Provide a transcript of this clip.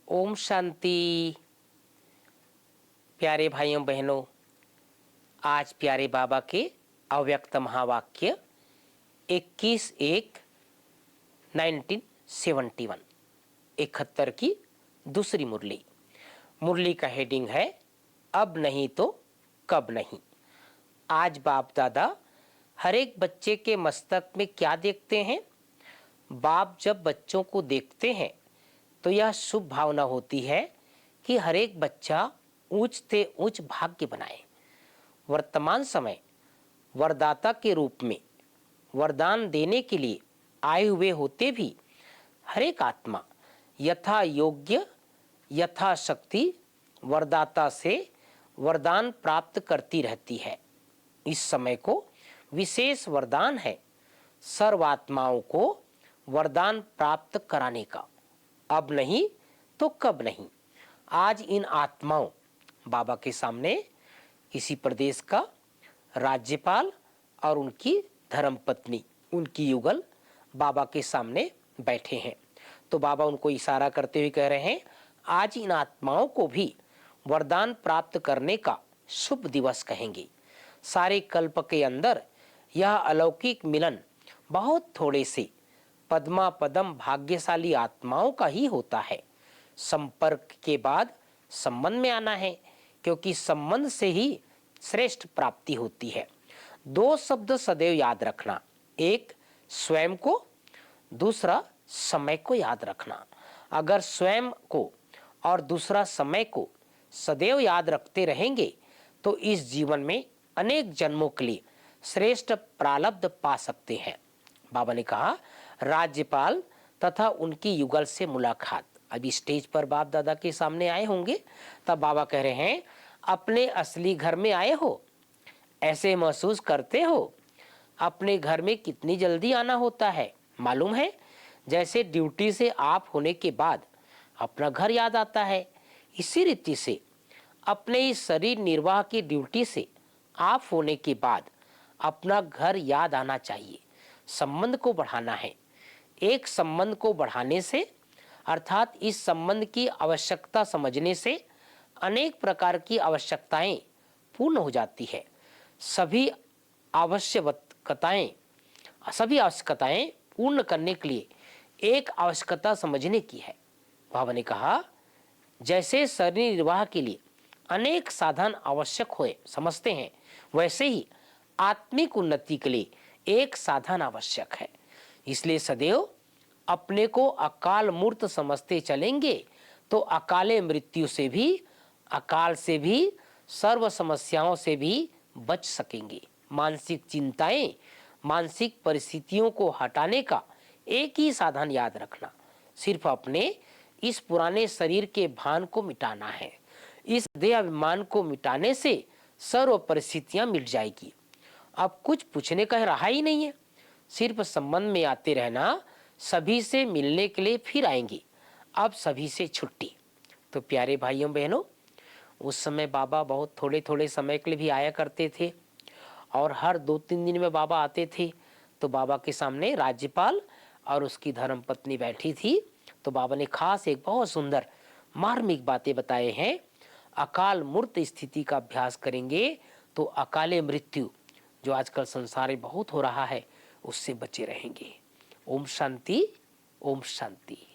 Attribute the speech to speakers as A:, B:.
A: ओम शांति। प्यारे भाइयों बहनों, आज प्यारे बाबा के अव्यक्त महावाक्य 21/1/1971 71 की दूसरी मुरली। मुरली का हेडिंग है अब नहीं तो कब नहीं। आज बाप दादा हर एक बच्चे के मस्तक में क्या देखते हैं? बाप जब बच्चों को देखते हैं तो यह शुभ भावना होती है कि हर एक बच्चा ऊंच से ऊंच भाग्य बनाए। वर्तमान समय वरदाता के रूप में वरदान देने के लिए आए हुए होते भी हर एक आत्मा यथा योग्य यथा शक्ति वरदाता से वरदान प्राप्त करती रहती है। इस समय को विशेष वरदान है सर्वात्माओं को वरदान प्राप्त कराने का। अब नहीं तो कब नहीं। आज इन आत्माओं बाबा के सामने किसी प्रदेश का राज्यपाल और उनकी धर्मपत्नी, उनकी युगल बाबा के सामने बैठे हैं। तो बाबा उनको इशारा करते हुए कह रहे हैं, आज इन आत्माओं को भी वरदान प्राप्त करने का शुभ दिवस कहेंगे। सारे कल्प के अंदर यह अलौकिक मिलन बहुत थोड़े से पद्मा पदम भाग्यशाली आत्माओं का ही होता है। संपर्क के बाद संबंध में आना है, क्योंकि संबंध से ही श्रेष्ठ प्राप्ति होती है। दो शब्द सदैव याद रखना, एक स्वयं को, दूसरा समय को याद रखना। अगर स्वयं को और दूसरा समय को सदैव याद रखते रहेंगे तो इस जीवन में अनेक जन्मों के लिए श्रेष्ठ प्रारब्ध पा सकते हैं। बाबा ने कहा, राज्यपाल तथा उनकी युगल से मुलाकात। अभी स्टेज पर बाप दादा के सामने आए होंगे, तब बाबा कह रहे हैं, अपने असली घर में आए हो, ऐसे महसूस करते हो? अपने घर में कितनी जल्दी आना होता है मालूम है? जैसे ड्यूटी से आप होने के बाद अपना घर याद आता है, इसी रीति से अपने इस शरीर निर्वाह की ड्यूटी से आप होने के बाद अपना घर याद आना चाहिए। संबंध को बढ़ाना है। एक संबंध को बढ़ाने से अर्थात इस संबंध की आवश्यकता समझने से अनेक प्रकार की आवश्यकताएं पूर्ण हो जाती है। सभी आवश्यकताएं पूर्ण करने के लिए एक आवश्यकता समझने की है। बाबा ने कहा, जैसे शरीर निर्वाह के लिए अनेक साधन आवश्यक हुए समझते हैं, वैसे ही आत्मिक उन्नति के लिए एक साधन आवश्यक है। इसलिए सदैव अपने को अकाल मूर्त समझते चलेंगे तो अकाले मृत्यु से भी, अकाल से भी, सर्व समस्याओं से भी बच सकेंगे। मानसिक चिंताएं, मानसिक परिस्थितियों को हटाने का एक ही साधन याद रखना, सिर्फ अपने इस पुराने शरीर के भान को मिटाना है। इस देह अभिमान को मिटाने से सर्व परिस्थितियां मिट जाएगी। अब कुछ पूछने का रहा ही नहीं है, सिर्फ संबंध में आते रहना। सभी से मिलने के लिए फिर आएंगे, अब सभी से छुट्टी। तो प्यारे भाइयों बहनों, उस समय बाबा बहुत थोड़े थोड़े समय के लिए भी आया करते थे और हर 2-3 दिन में बाबा आते थे। तो बाबा के सामने राज्यपाल और उसकी धर्मपत्नी बैठी थी। तो बाबा ने खास एक बहुत सुंदर मार्मिक बातें बताए हैं। अकाल मूर्त स्थिति का अभ्यास करेंगे तो अकाले मृत्यु जो आजकल संसार में बहुत हो रहा है उससे बचे रहेंगे। ओम शांति, ओम शांति।